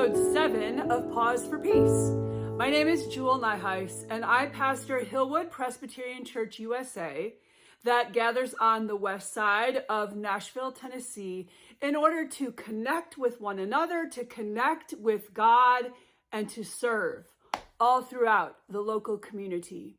episode 7 of Pause for Peace. My name is Jule and I pastor Hillwood Presbyterian Church USA that gathers on the west side of Nashville, Tennessee, in order to connect with one another, to connect with God, and to serve all throughout the local community.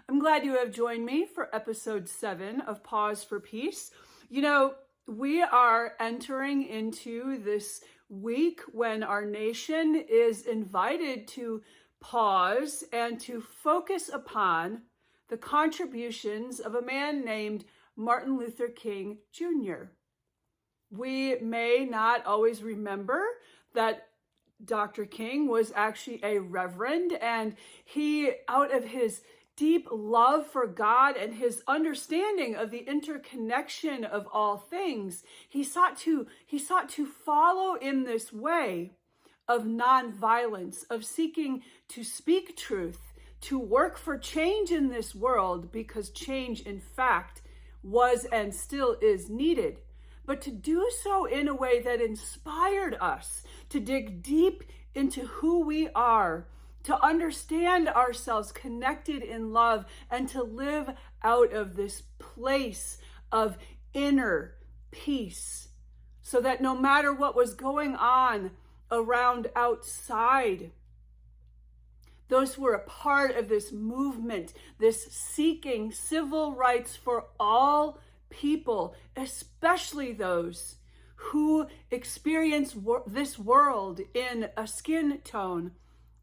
I'm glad you have joined me for episode 7 of Pause for Peace. You know, we are entering into this week when our nation is invited to pause and to focus upon the contributions of a man named Martin Luther King Jr. We may not always remember that Dr. King was actually a reverend, and he, out of his deep love for God and his understanding of the interconnection of all things, he sought to follow in this way of nonviolence, of seeking to speak truth, to work for change in this world, because change, in fact, was and still is needed, but to do so in a way that inspired us to dig deep into who we are, to understand ourselves connected in love, and to live out of this place of inner peace, so that no matter what was going on around outside, those who were a part of this movement, this seeking civil rights for all people, especially those who experience this world in a skin tone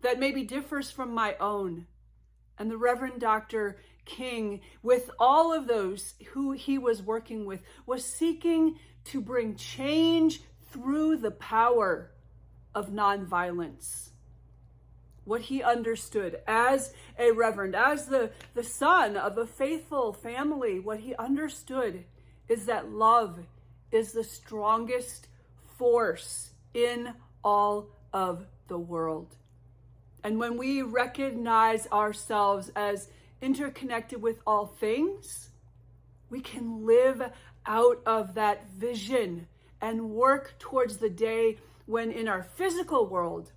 that maybe differs from my own. And the Reverend Dr. King, with all of those who he was working with, was seeking to bring change through the power of nonviolence. What he understood as a reverend, as the son of a faithful family, what he understood is that love is the strongest force in all of the world. And when we recognize ourselves as interconnected with all things, we can live out of that vision and work towards the day when in our physical world,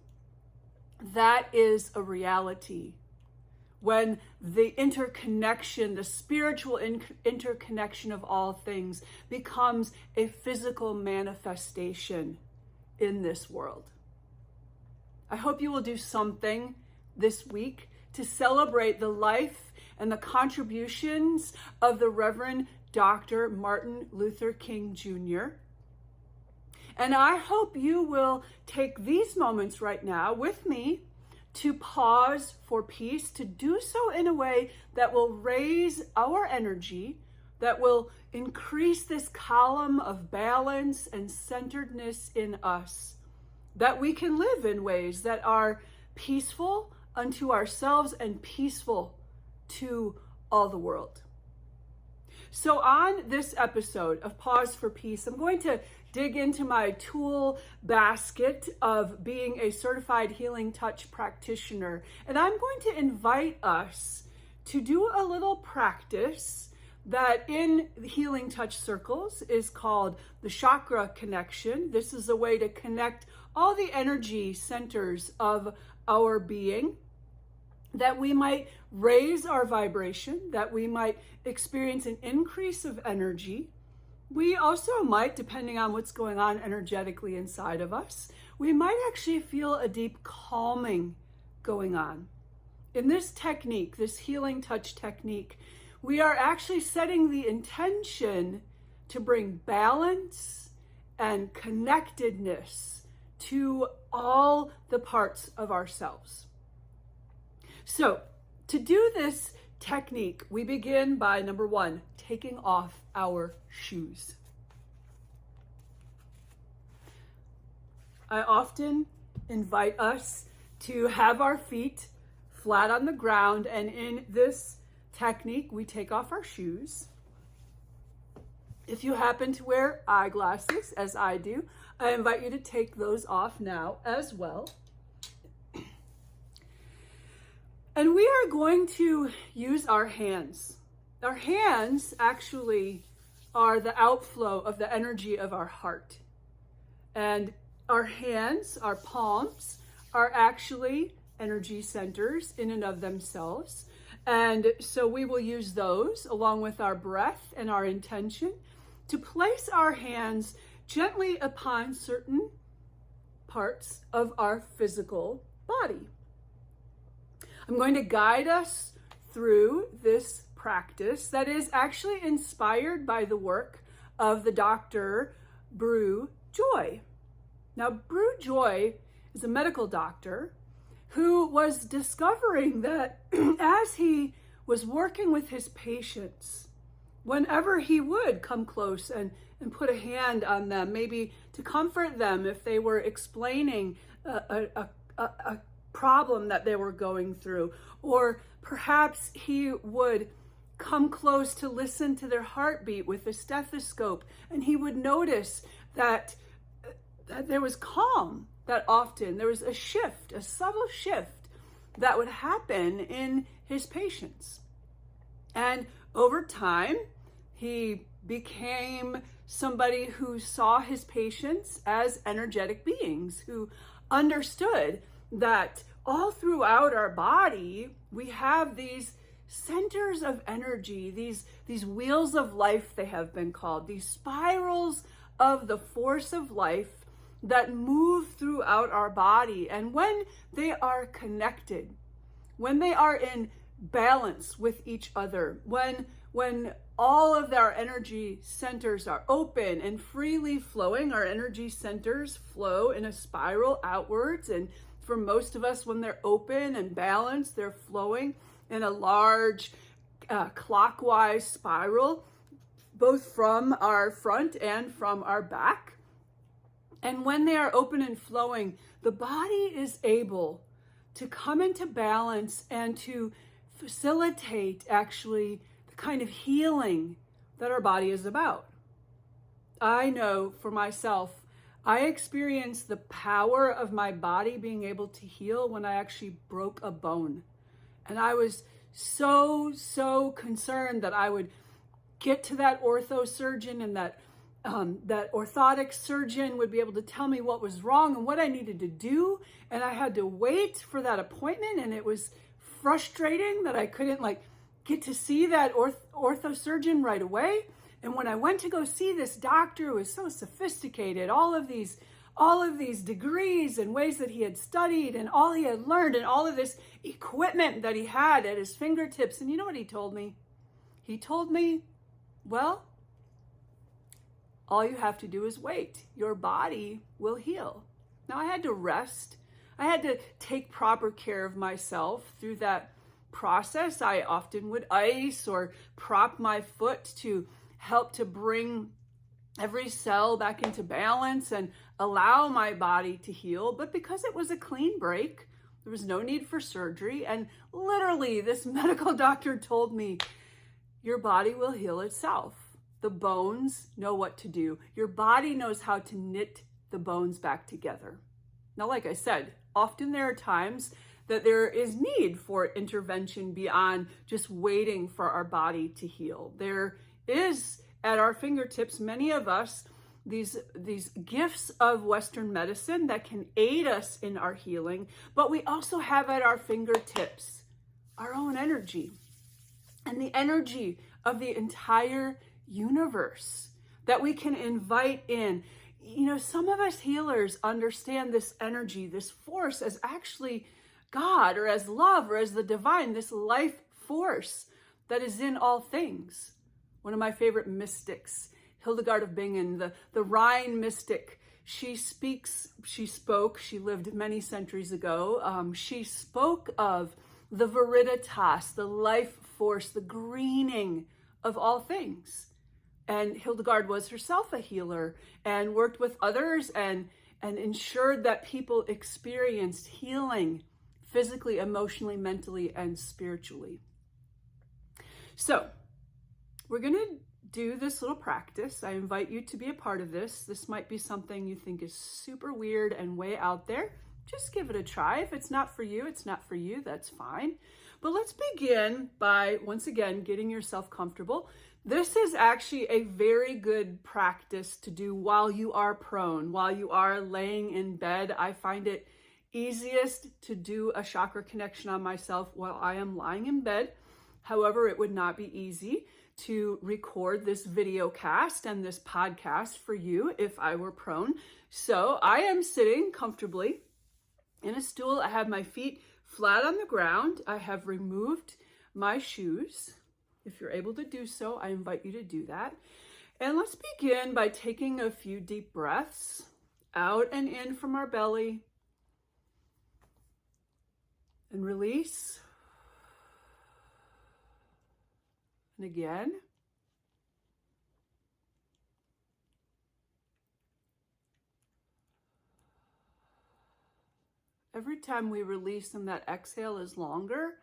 that is a reality. When the interconnection, the spiritual interconnection of all things becomes a physical manifestation in this world. I hope you will do something this week to celebrate the life and the contributions of the Reverend Dr. Martin Luther King Jr. And I hope you will take these moments right now with me to pause for peace, to do so in a way that will raise our energy, that will increase this column of balance and centeredness in us, that we can live in ways that are peaceful unto ourselves and peaceful to all the world. So on this episode of Pause for Peace, I'm going to dig into my tool basket of being a certified healing touch practitioner, and I'm going to invite us to do a little practice that in healing touch circles is called the chakra connection. This is a way to connect all the energy centers of our being, that we might raise our vibration, that we might experience an increase of energy. We also might, depending on what's going on energetically inside of us, we might actually feel a deep calming going on. In this technique, this healing touch technique, we are actually setting the intention to bring balance and connectedness to all the parts of ourselves. So, to do this technique, we begin by, number 1, taking off our shoes. I often invite us to have our feet flat on the ground, and in this technique, we take off our shoes. If you happen to wear eyeglasses, as I do, I invite you to take those off now as well. And we are going to use our hands. Our hands actually are the outflow of the energy of our heart. And our hands, our palms, are actually energy centers in and of themselves. And so we will use those along with our breath and our intention to place our hands gently upon certain parts of our physical body. I'm going to guide us through this practice that is actually inspired by the work of the Dr. Brew Joy. Now, Brew Joy is a medical doctor who was discovering that as he was working with his patients, whenever he would come close and put a hand on them, maybe to comfort them if they were explaining a problem that they were going through, or perhaps he would come close to listen to their heartbeat with a stethoscope, and he would notice that there was calm, that often there was a shift, a subtle shift that would happen in his patients. And over time, he became somebody who saw his patients as energetic beings, who understood that all throughout our body, we have these centers of energy, these wheels of life, they have been called, these spirals of the force of life that move throughout our body. And when they are connected, when they are in balance with each other, when all of our energy centers are open and freely flowing, our energy centers flow in a spiral outwards. And for most of us, when they're open and balanced, they're flowing in a large clockwise spiral, both from our front and from our back. And when they are open and flowing, the body is able to come into balance and to facilitate actually the kind of healing that our body is about. I know for myself, I experienced the power of my body being able to heal when I actually broke a bone. And I was so concerned that I would get to that ortho surgeon and that orthotic surgeon would be able to tell me what was wrong and what I needed to do. And I had to wait for that appointment, and it was frustrating that I couldn't get to see that ortho surgeon right away. And when I went to go see this doctor who was so sophisticated, all of these degrees and ways that he had studied and all he had learned and all of this equipment that he had at his fingertips. And you know what he told me? He told me, well, all you have to do is wait. Your body will heal. Now, I had to rest. I had to take proper care of myself through that process. I often would ice or prop my foot to help to bring every cell back into balance and allow my body to heal. But because it was a clean break, there was no need for surgery. And literally, this medical doctor told me, your body will heal itself. The bones know what to do. Your body knows how to knit the bones back together. Now, like I said, often there are times that there is need for intervention beyond just waiting for our body to heal. There is at our fingertips, many of us, these gifts of Western medicine that can aid us in our healing, but we also have at our fingertips our own energy and the energy of the entire universe that we can invite in. You know, some of us healers understand this energy, this force as actually God or as love or as the divine, this life force that is in all things. One of my favorite mystics, Hildegard of Bingen, the Rhine mystic, she lived many centuries ago. She spoke of the viriditas, the life force, the greening of all things. And Hildegard was herself a healer and worked with others and ensured that people experienced healing physically, emotionally, mentally, and spiritually. So we're going to do this little practice. I invite you to be a part of this. This might be something you think is super weird and way out there. just give it a try. If it's not for you, it's not for you, that's fine. But let's begin by, once again, getting yourself comfortable. This is actually a very good practice to do while you are prone, while you are laying in bed. I find it easiest to do a chakra connection on myself while I am lying in bed. However, it would not be easy to record this video cast and this podcast for you if I were prone. So I am sitting comfortably in a stool. I have my feet flat on the ground. I have removed my shoes. If you're able to do so, I invite you to do that. And let's begin by taking a few deep breaths out and in from our belly. And release. And again. Every time we release and that exhale is longer,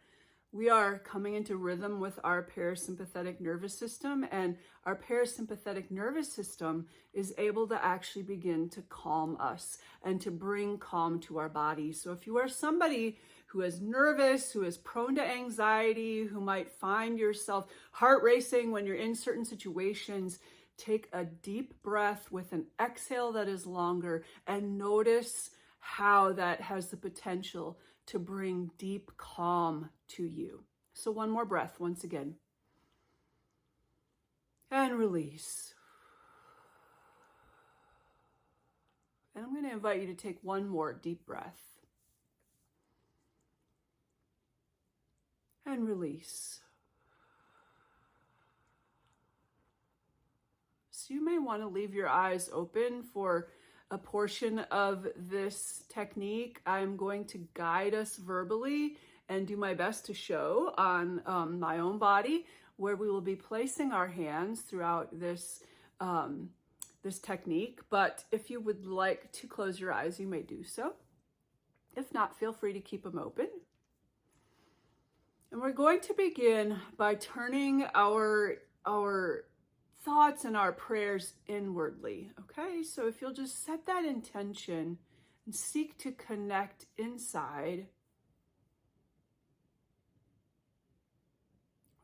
we are coming into rhythm with our parasympathetic nervous system, and our parasympathetic nervous system is able to actually begin to calm us and to bring calm to our body. So if you are somebody who is nervous, who is prone to anxiety, who might find yourself heart racing when you're in certain situations, take a deep breath with an exhale that is longer and notice how that has the potential to bring deep calm to you. So one more breath once again. And release. And I'm going to invite you to take one more deep breath. And release. So you may want to leave your eyes open for a portion of this technique. I'm going to guide us verbally and do my best to show on my own body, where we will be placing our hands throughout this this technique. But if you would like to close your eyes, you may do so. If not, feel free to keep them open. And we're going to begin by turning our thoughts and our prayers inwardly, okay? So if you'll just set that intention and seek to connect inside,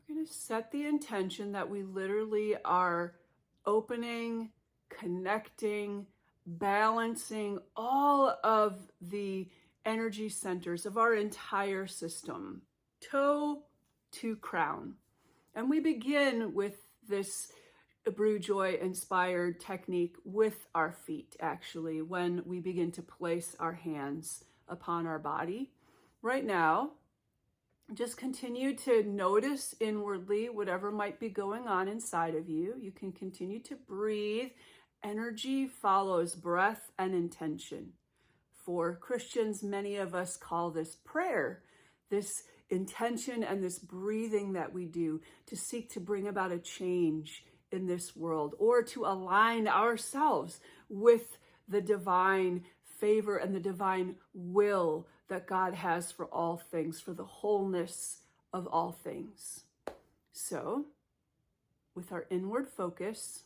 we're going to set the intention that we literally are opening, connecting, balancing all of the energy centers of our entire system, toe to crown. And we begin with this Brew Joy inspired technique with our feet, actually, when we begin to place our hands upon our body. Right now, just continue to notice inwardly whatever might be going on inside of you. You can continue to breathe. Energy follows breath and intention. For Christians, many of us call this prayer, this intention and this breathing that we do to seek to bring about a change in this world, or to align ourselves with the divine favor and the divine will that God has for all things, for the wholeness of all things. So, with our inward focus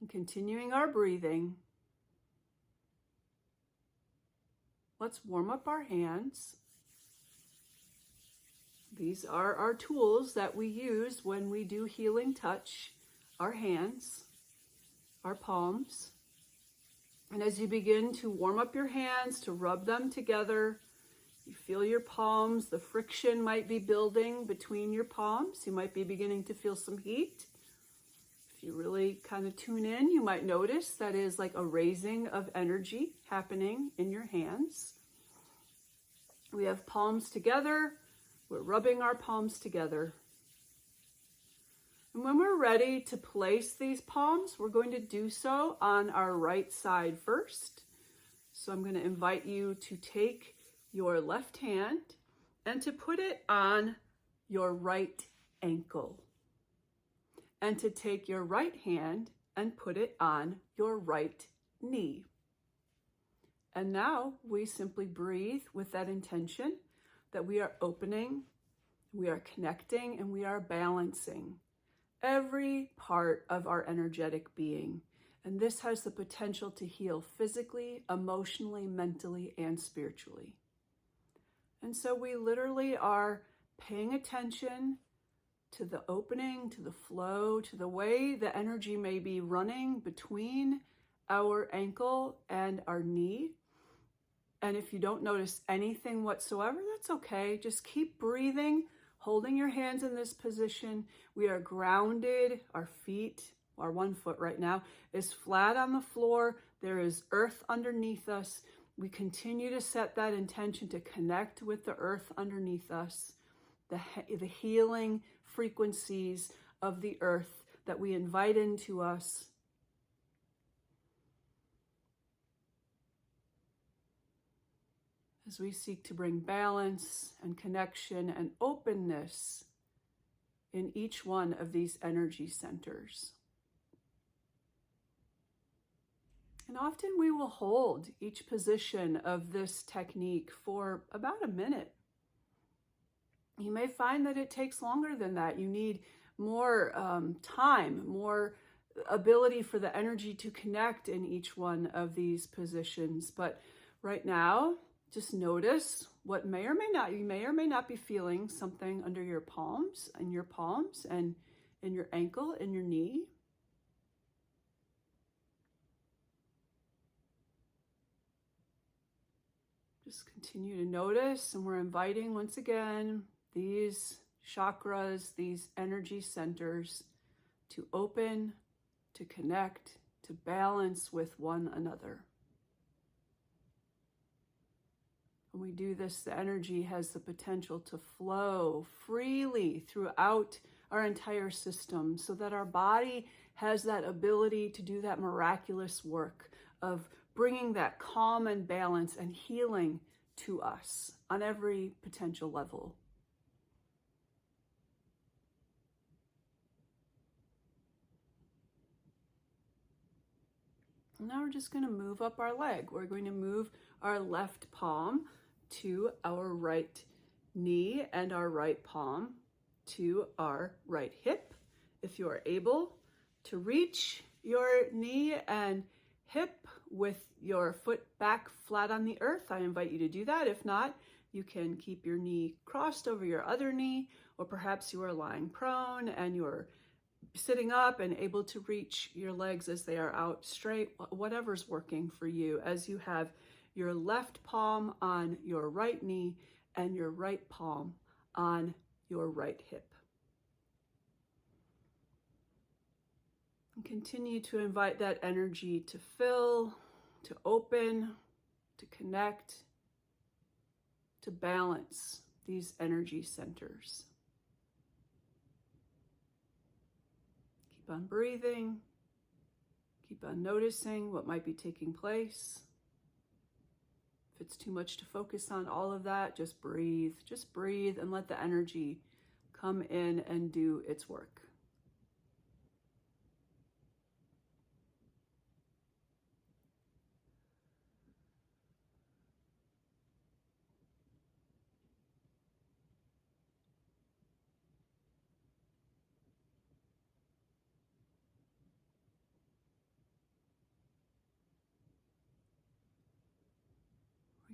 and continuing our breathing, let's warm up our hands. These are our tools that we use when we do healing touch, our hands, our palms. And as you begin to warm up your hands, to rub them together, you feel your palms, the friction might be building between your palms. You might be beginning to feel some heat. If you really kind of tune in, you might notice that is like a raising of energy happening in your hands. We have palms together. We're rubbing our palms together. And when we're ready to place these palms, we're going to do so on our right side first. So I'm going to invite you to take your left hand and to put it on your right ankle. And to take your right hand and put it on your right knee. And now we simply breathe with that intention that we are opening, we are connecting, and we are balancing every part of our energetic being. And this has the potential to heal physically, emotionally, mentally, and spiritually. And so we literally are paying attention to the opening, to the flow, to the way the energy may be running between our ankle and our knee. And if you don't notice anything whatsoever, that's okay. Just keep breathing, holding your hands in this position. We are grounded. Our feet, our 1 foot right now, is flat on the floor. There is earth underneath us. We continue to set that intention to connect with the earth underneath us, the healing frequencies of the earth that we invite into us. As we seek to bring balance and connection and openness in each one of these energy centers. And often we will hold each position of this technique for about a minute. You may find that it takes longer than that. You need more time, more ability for the energy to connect in each one of these positions. But right now, just notice what may or may not, you may or may not be feeling something under your palms, and in your ankle, in your knee. Just continue to notice, and we're inviting once again these chakras, these energy centers to open, to connect, to balance with one another. When we do this, the energy has the potential to flow freely throughout our entire system so that our body has that ability to do that miraculous work of bringing that calm and balance and healing to us on every potential level. Now we're just going to move up our leg. We're going to move our left palm to our right knee and our right palm to our right hip. If you are able to reach your knee and hip with your foot back flat on the earth, I invite you to do that. If not, you can keep your knee crossed over your other knee, or perhaps you are lying prone and you're sitting up and able to reach your legs as they are out straight, whatever's working for you, as you have your left palm on your right knee and your right palm on your right hip. And continue to invite that energy to fill, to open, to connect, to balance these energy centers. Keep on breathing. Keep on noticing what might be taking place. If it's too much to focus on all of that, just breathe and let the energy come in and do its work.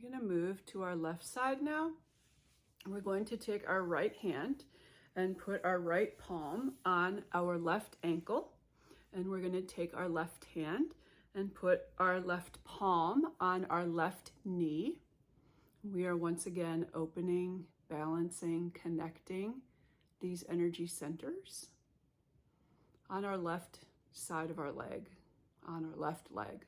We're going to move to our left side now. We're going to take our right hand and put our right palm on our left ankle. And we're going to take our left hand and put our left palm on our left knee. We are once again opening, balancing, connecting these energy centers on our left side of our leg, on our left leg.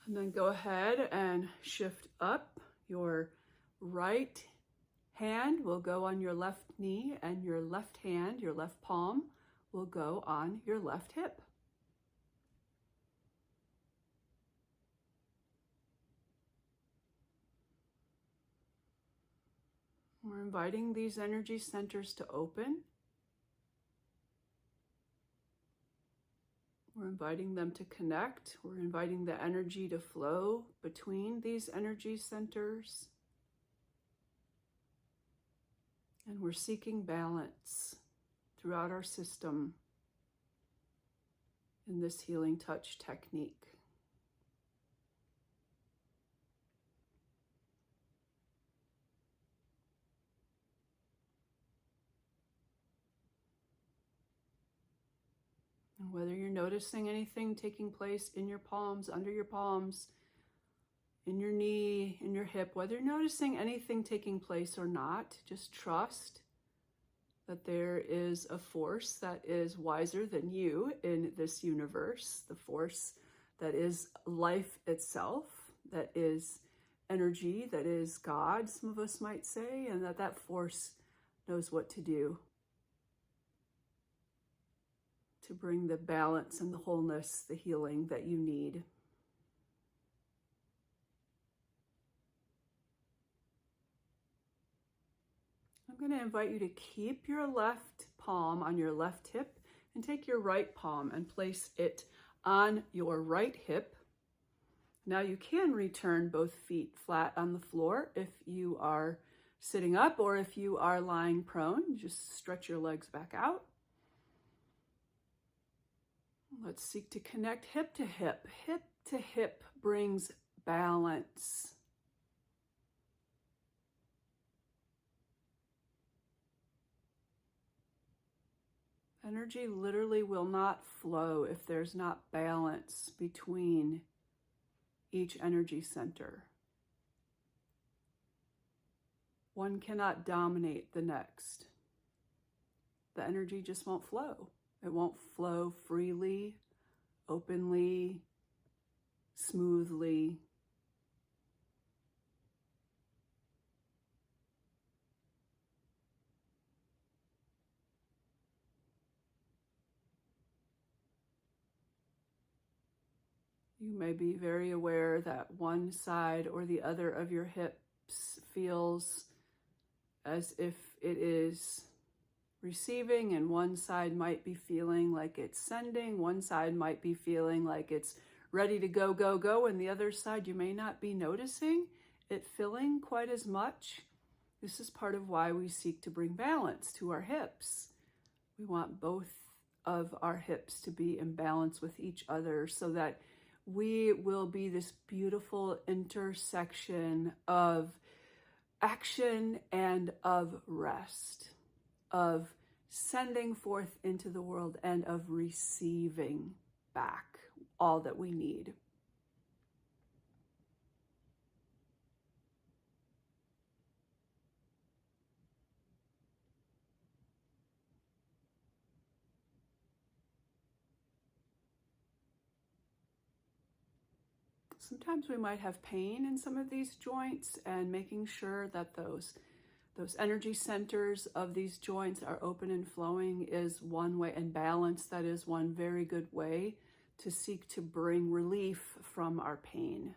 And then go ahead and shift up. Your right hand will go on your left knee, and your left hand, your left palm, will go on your left hip. We're inviting these energy centers to open. We're inviting them to connect. We're inviting the energy to flow between these energy centers. And we're seeking balance throughout our system in this healing touch technique. And whether you're noticing anything taking place in your palms, under your palms, in your knee, in your hip, whether you're noticing anything taking place or not, just trust that there is a force that is wiser than you in this universe, the force that is life itself, that is energy, that is God, some of us might say, and that force knows what to do to bring the balance and the wholeness, the healing that you need. I'm going to invite you to keep your left palm on your left hip and take your right palm and place it on your right hip. Now you can return both feet flat on the floor if you are sitting up, or if you are lying prone, just stretch your legs back out. Let's seek to connect hip to hip. Hip to hip brings balance. Energy literally will not flow if there's not balance between each energy center. One cannot dominate the next. The energy just won't flow. It won't flow freely, openly, smoothly. You may be very aware that one side or the other of your hips feels as if it is receiving, and one side might be feeling like it's sending, one side might be feeling like it's ready to go, go, go, and the other side you may not be noticing it filling quite as much. This is part of why we seek to bring balance to our hips. We want both of our hips to be in balance with each other so that we will be this beautiful intersection of action and of rest, of sending forth into the world and of receiving back all that we need. Sometimes we might have pain in some of these joints, and making sure that those energy centers of these joints are open and flowing is one way, and balance, that is one very good way to seek to bring relief from our pain.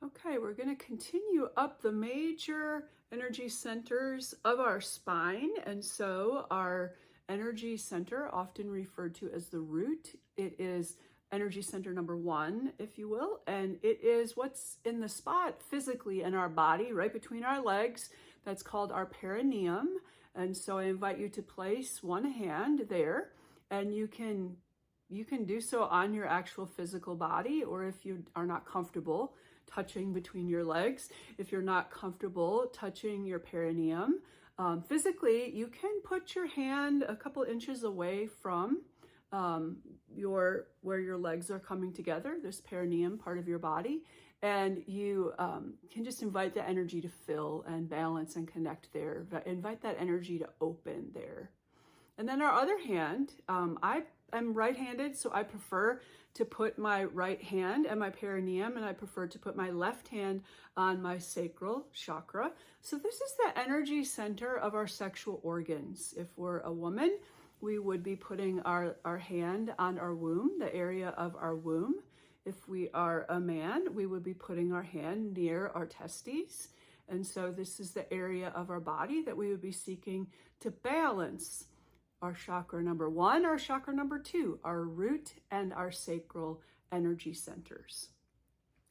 Okay, we're going to continue up the major energy centers of our spine. And so our energy center, often referred to as the root, it is energy center number 1, if you will, and it is what's in the spot physically in our body, right between our legs. That's called our perineum. And so I invite you to place one hand there, and you can do so on your actual physical body, or if you are not comfortable touching between your legs, if you're not comfortable touching your perineum, physically, you can put your hand a couple inches away from where your legs are coming together, this perineum part of your body, And you can just invite the energy to fill and balance and connect there. Invite that energy to open there. And then our other hand, I am right-handed, so I prefer to put my right hand at my perineum, and I prefer to put my left hand on my sacral chakra. So this is the energy center of our sexual organs. If we're a woman, we would be putting our hand on our womb, the area of our womb. If we are a man, we would be putting our hand near our testes. And so this is the area of our body that we would be seeking to balance our chakra number 1, our chakra number 2, our root and our sacral energy centers.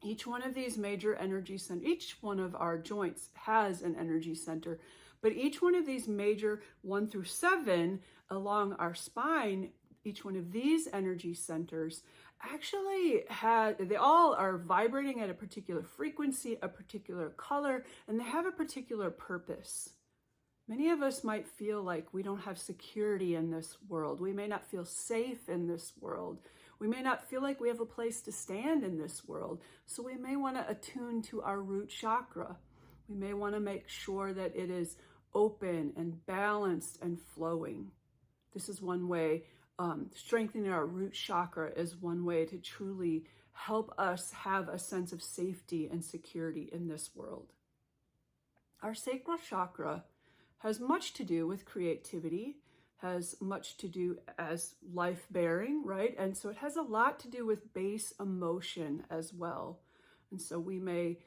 Each one of these major energy centers, each one of our joints has an energy center, but each one of these major 1 through 7 along our spine, each one of these energy centers actually they all are vibrating at a particular frequency, a particular color, and they have a particular purpose. Many of us might feel like we don't have security in this world. We may not feel safe in this world. We may not feel like we have a place to stand in this world. So we may want to attune to our root chakra. We may want to make sure that it is open and balanced and flowing. This is one way. Strengthening our root chakra is one way to truly help us have a sense of safety and security in this world. Our sacral chakra has much to do with creativity, has much to do as life-bearing, right? And so it has a lot to do with base emotion as well. And so we may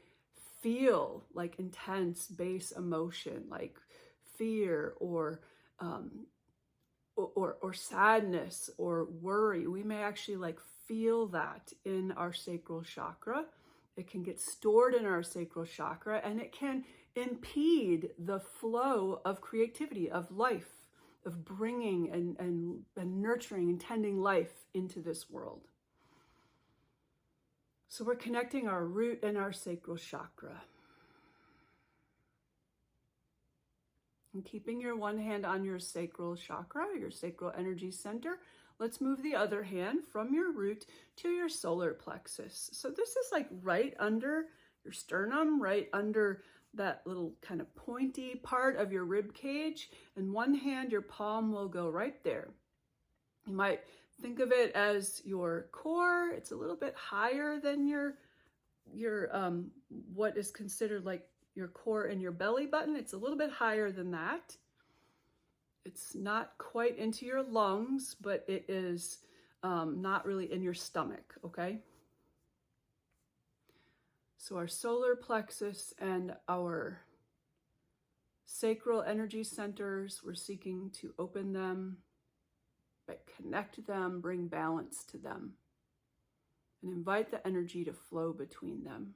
feel like intense base emotion, like fear or sadness or worry. We may actually like feel that in our sacral chakra. It can get stored in our sacral chakra, and it can impede the flow of creativity, of life, of bringing and nurturing and tending life into this world. So we're connecting our root and our sacral chakra. And keeping your one hand on your sacral chakra, your sacral energy center, let's move the other hand from your root to your solar plexus. So this is like right under your sternum, right under that little kind of pointy part of your rib cage. And one hand, your palm will go right there. You might think of it as your core. It's a little bit higher than your what is considered like your core and your belly button. It's a little bit higher than that. It's not quite into your lungs, but it is not really in your stomach, okay? So our solar plexus and our sacral energy centers, we're seeking to open them, but connect them, bring balance to them, and invite the energy to flow between them.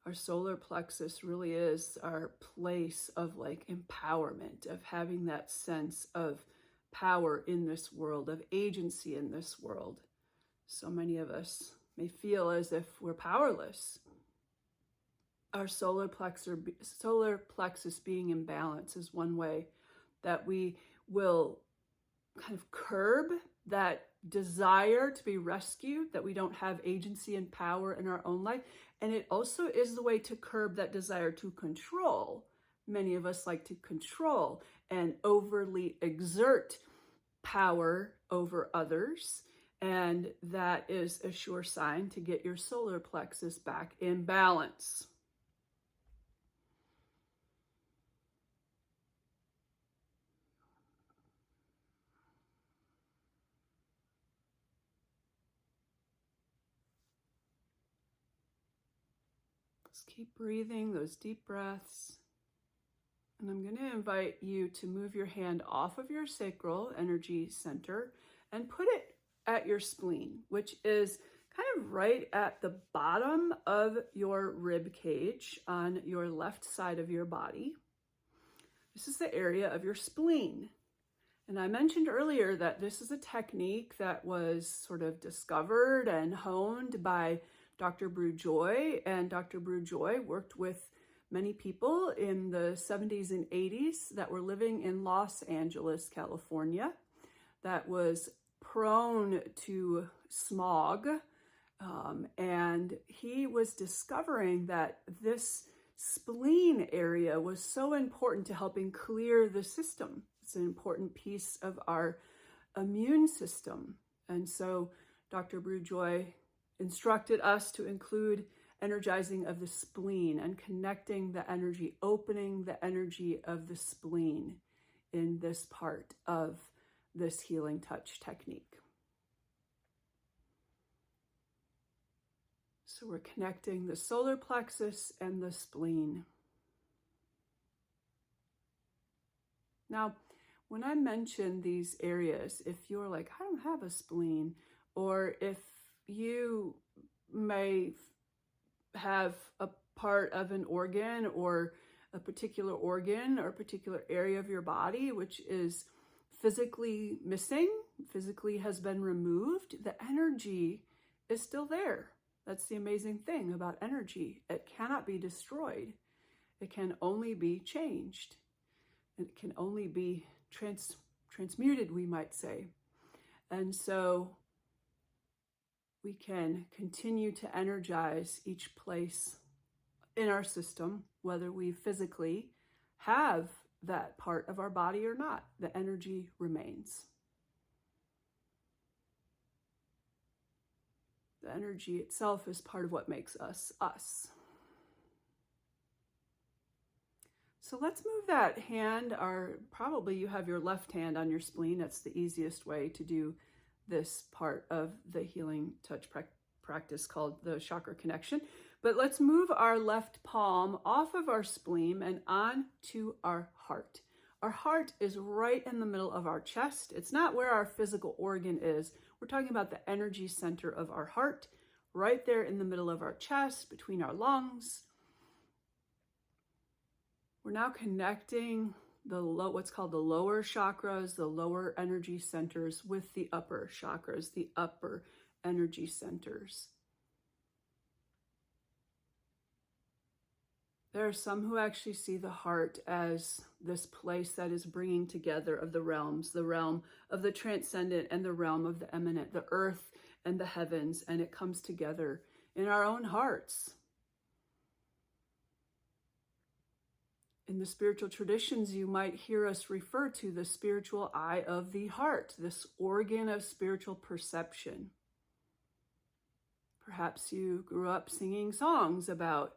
Our solar plexus really is our place of like empowerment, of having that sense of power in this world, of agency in this world. So many of us may feel as if we're powerless. Our solar plexus being in balance is one way that we will kind of curb that desire to be rescued, that we don't have agency and power in our own life. And it also is the way to curb that desire to control. Many of us like to control and overly exert power over others. And that is a sure sign to get your solar plexus back in balance. Just keep breathing those deep breaths. And I'm going to invite you to move your hand off of your sacral energy center and put it at your spleen, which is kind of right at the bottom of your rib cage on your left side of your body. This is the area of your spleen. And I mentioned earlier that this is a technique that was sort of discovered and honed by Dr. Joule, and Dr. Joule worked with many people in the 70s and 80s that were living in Los Angeles, California. That was prone to smog. And he was discovering that this spleen area was so important to helping clear the system. It's an important piece of our immune system. And so Dr. Brewjoy instructed us to include energizing of the spleen and connecting the energy, opening the energy of the spleen in this part of this healing touch technique. So we're connecting the solar plexus and the spleen. Now, when I mention these areas, if you're like, I don't have a spleen, or if you may have a part of an organ or a particular area of your body which is physically missing, physically has been removed, the energy is still there. That's the amazing thing about energy. It cannot be destroyed. It can only be changed. It can only be transmuted, we might say. And so we can continue to energize each place in our system, whether we physically have that part of our body or not. The energy remains. The energy itself is part of what makes us us. So let's move that hand, or probably you have your left hand on your spleen. That's the easiest way to do this part of the healing touch practice called the chakra connection. But let's move our left palm off of our spleen and on to our heart. Our heart is right in the middle of our chest. It's not where our physical organ is. We're talking about the energy center of our heart, right there in the middle of our chest, between our lungs. We're now connecting what's called the lower chakras, the lower energy centers, with the upper chakras, the upper energy centers. There are some who actually see the heart as this place that is bringing together of the realms, the realm of the transcendent and the realm of the eminent, the earth and the heavens, and it comes together in our own hearts. In the spiritual traditions, you might hear us refer to the spiritual eye of the heart, this organ of spiritual perception. Perhaps you grew up singing songs about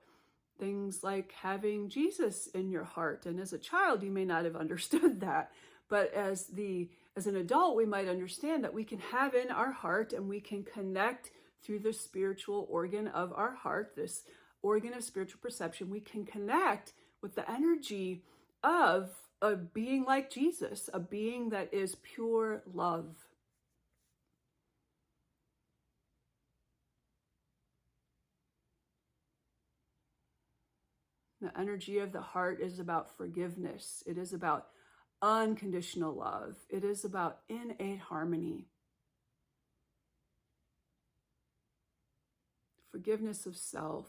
things like having Jesus in your heart. And as a child, you may not have understood that. But as an adult, we might understand that we can have in our heart and we can connect through the spiritual organ of our heart, this organ of spiritual perception. We can connect with the energy of a being like Jesus, a being that is pure love. The energy of the heart is about forgiveness. It is about unconditional love. It is about innate harmony. Forgiveness of self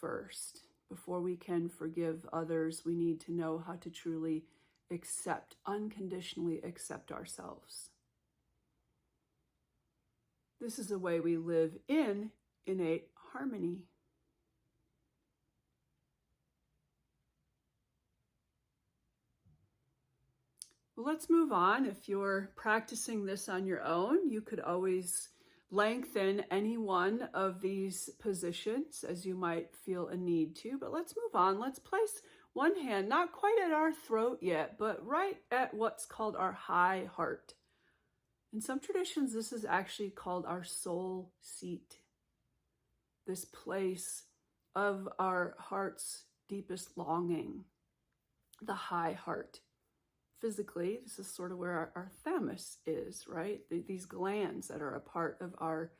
first. Before we can forgive others, we need to know how to truly accept, unconditionally accept ourselves. This is the way we live in innate harmony. Well, let's move on. If you're practicing this on your own, you could always lengthen any one of these positions as you might feel a need to, but let's move on. Let's place one hand, not quite at our throat yet, but right at what's called our high heart. In some traditions, this is actually called our soul seat, this place of our heart's deepest longing, the high heart. Physically, this is sort of where our thymus is, right? These glands that are a part of our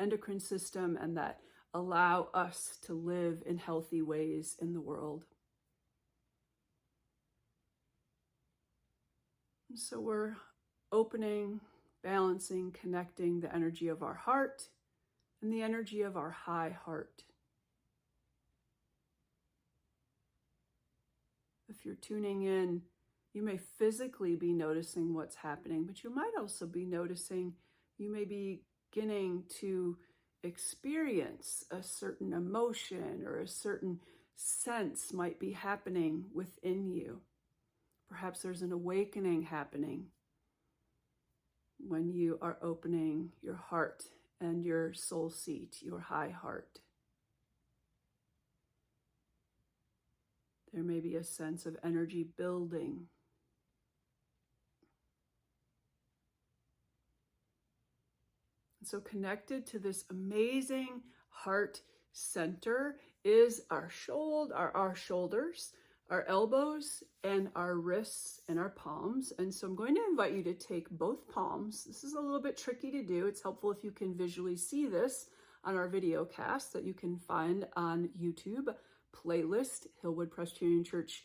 endocrine system and that allow us to live in healthy ways in the world. And so we're opening, balancing, connecting the energy of our heart and the energy of our high heart. If you're tuning in, you may physically be noticing what's happening, but you might also be noticing You may be beginning to experience a certain emotion or a certain sense might be happening within you. Perhaps there's an awakening happening when you are opening your heart and your soul seat, your high heart. There may be a sense of energy building. And so connected to this amazing heart center is our shoulders, our elbows, and our wrists and our palms. And so I'm going to invite you to take both palms. This is a little bit tricky to do. It's helpful if you can visually see this on our video cast that you can find on YouTube playlist, Hillwood Presbyterian Church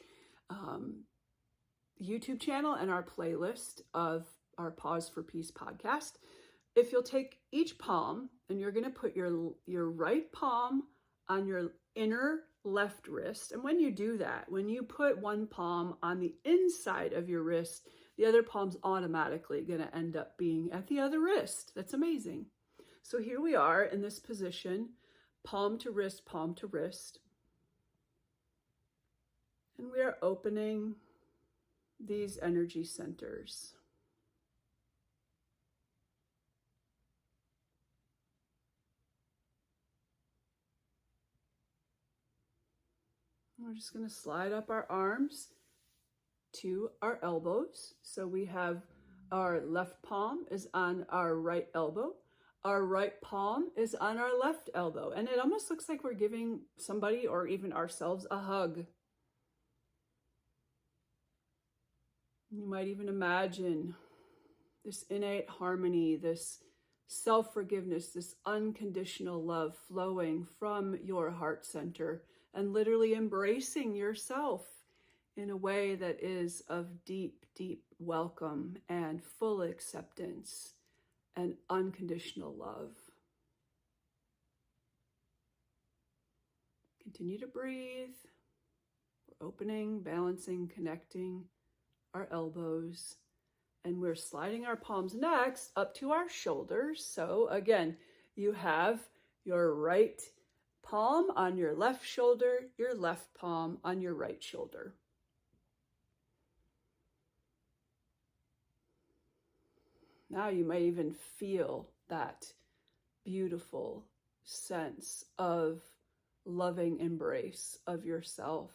YouTube channel, and our playlist of our Pause for Peace podcast. If you'll take each palm and you're going to put your right palm on your inner left wrist. And when you do that, when you put one palm on the inside of your wrist, the other palm's automatically going to end up being at the other wrist. That's amazing. So here we are in this position, palm to wrist, palm to wrist. And we are opening these energy centers. We're just going to slide up our arms to our elbows. So we have our left palm is on our right elbow. Our right palm is on our left elbow. And it almost looks like we're giving somebody or even ourselves a hug. You might even imagine this innate harmony, this self-forgiveness, this unconditional love flowing from your heart center and literally embracing yourself in a way that is of deep, deep welcome and full acceptance and unconditional love. Continue to breathe. We're opening, balancing, connecting our elbows. And we're sliding our palms next up to our shoulders. So again, you have your right palm on your left shoulder, your left palm on your right shoulder. Now you might even feel that beautiful sense of loving embrace of yourself.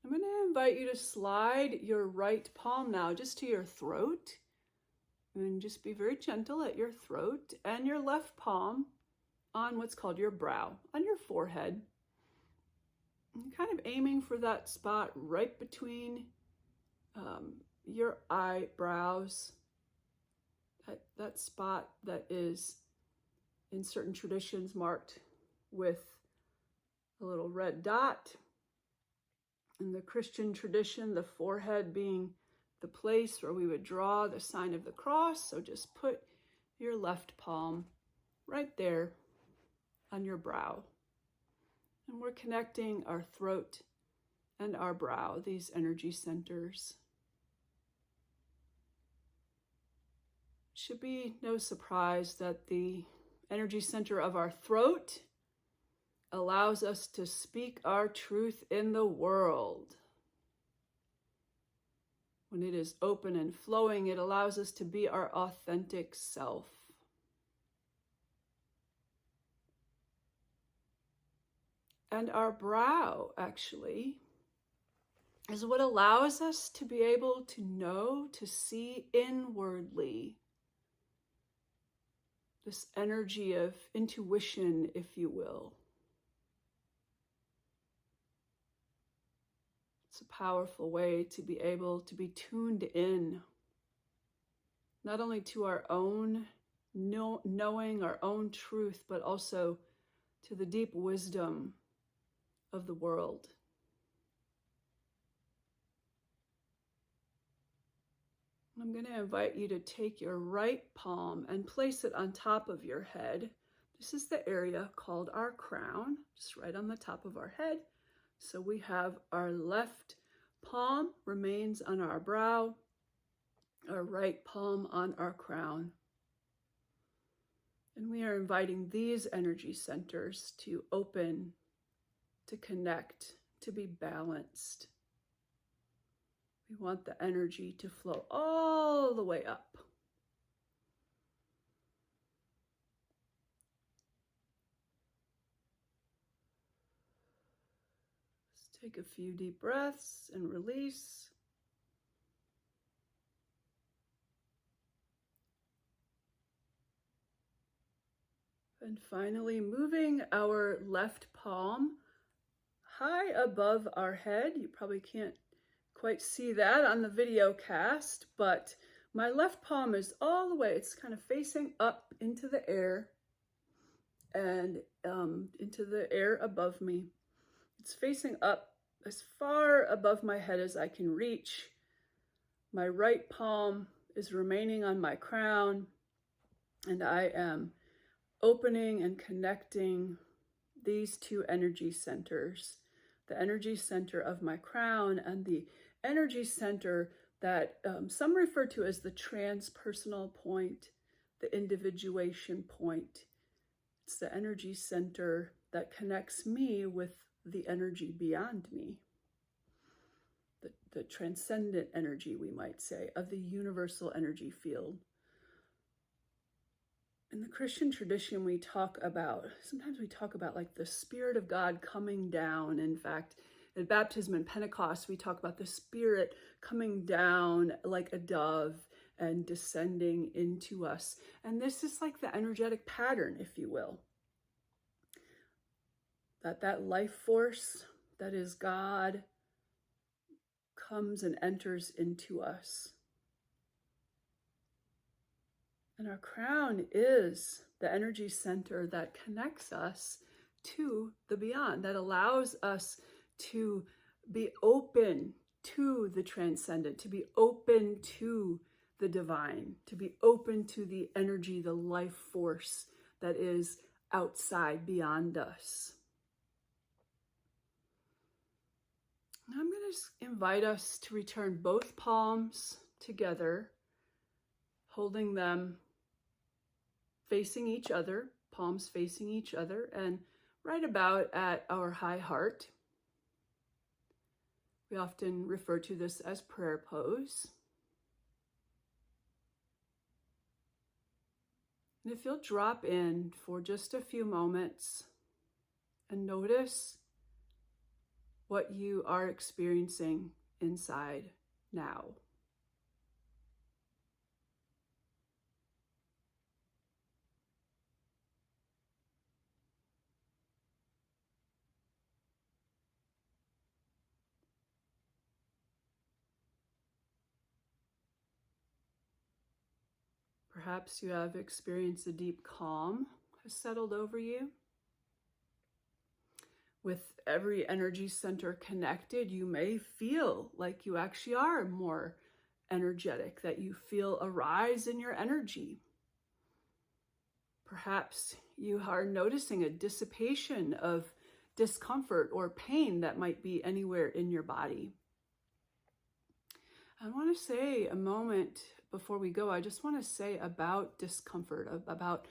I'm going to invite you to slide your right palm now just to your throat, and just be very gentle at your throat, and your left palm on what's called your brow, on your forehead. And kind of aiming for that spot right between your eyebrows, that spot that is in certain traditions marked with a little red dot. In the Christian tradition, the forehead being the place where we would draw the sign of the cross. So just put your left palm right there on your brow. And we're connecting our throat and our brow, these energy centers. Should be no surprise that the energy center of our throat allows us to speak our truth in the world. When it is open and flowing, it allows us to be our authentic self. And our brow, actually, is what allows us to be able to know, to see inwardly. This energy of intuition, if you will. It's a powerful way to be able to be tuned in, not only to our own knowing, our own truth, but also to the deep wisdom of the world. I'm going to invite you to take your right palm and place it on top of your head. This is the area called our crown, just right on the top of our head. So we have our left palm remains on our brow, our right palm on our crown. And we are inviting these energy centers to open, to connect, to be balanced. We want the energy to flow all the way up. Let's take a few deep breaths and release. And finally, moving our left palm high above our head. You probably can't quite see that on the video cast, but my left palm is all the way, it's kind of facing up into the air and into the air above me. It's facing up as far above my head as I can reach. My right palm is remaining on my crown, and I am opening and connecting these two energy centers, the energy center of my crown and the energy center that some refer to as the transpersonal point, the individuation point. It's the energy center that connects me with the energy beyond me, the transcendent energy, we might say, of the universal energy field. In the Christian tradition, sometimes we talk about like the Spirit of God coming down. In fact, at baptism and Pentecost, we talk about the Spirit coming down like a dove and descending into us. And this is like the energetic pattern, if you will. That life force that is God comes and enters into us. And our crown is the energy center that connects us to the beyond, that allows us to be open to the transcendent, to be open to the divine, to be open to the energy, the life force that is outside, beyond us. I'm going to invite us to return both palms together, holding them facing each other, palms facing each other, and right about at our high heart. We often refer to this as prayer pose. And if you'll drop in for just a few moments and notice what you are experiencing inside now. Perhaps you have experienced a deep calm has settled over you. With every energy center connected, you may feel like you actually are more energetic, that you feel a rise in your energy. Perhaps you are noticing a dissipation of discomfort or pain that might be anywhere in your body. I want to say a moment before we go, I just want to say about discomfort, about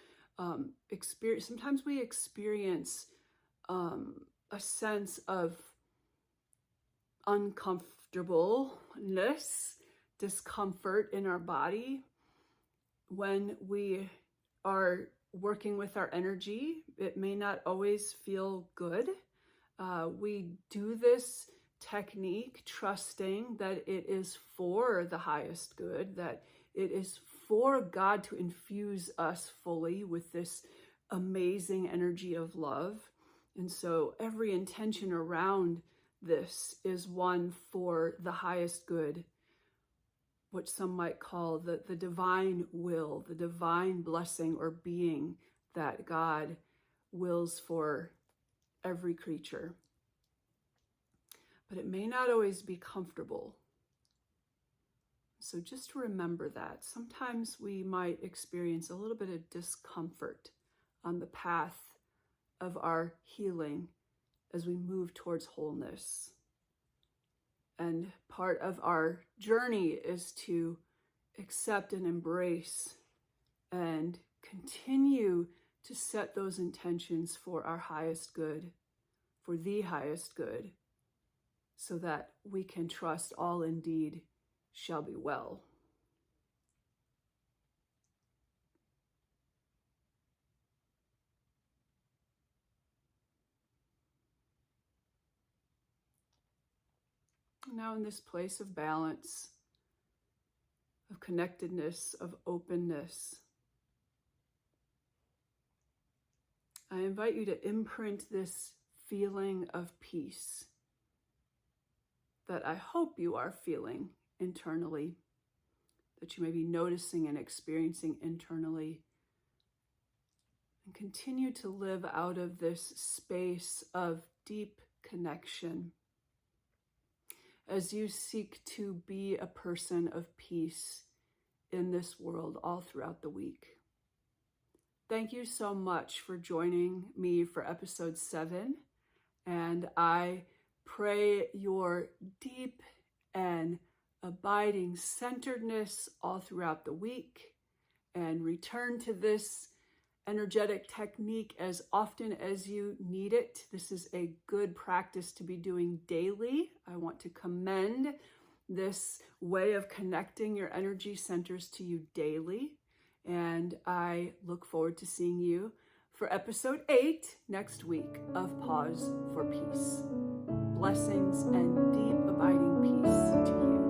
experience. Sometimes we experience a sense of uncomfortableness, discomfort in our body when we are working with our energy. It may not always feel good. We do this technique trusting that it is for the highest good, that it is for God to infuse us fully with this amazing energy of love. And so every intention around this is one for the highest good, what some might call the divine will, the divine blessing or being that God wills for every creature. But it may not always be comfortable. So just remember that. Sometimes we might experience a little bit of discomfort on the path of our healing as we move towards wholeness. And part of our journey is to accept and embrace and continue to set those intentions for our highest good, for the highest good, so that we can trust all indeed shall be well. Now in this place of balance, of connectedness, of openness, I invite you to imprint this feeling of peace that I hope you are feeling internally, that you may be noticing and experiencing internally, and continue to live out of this space of deep connection as you seek to be a person of peace in this world all throughout the week. Thank you so much for joining me for episode 7, and I pray your deep and abiding centeredness all throughout the week, and return to this energetic technique as often as you need it. This is a good practice to be doing daily. I want to commend this way of connecting your energy centers to you daily. And I look forward to seeing you for episode 8 next week of Pause for Peace. Blessings and deep abiding peace to you.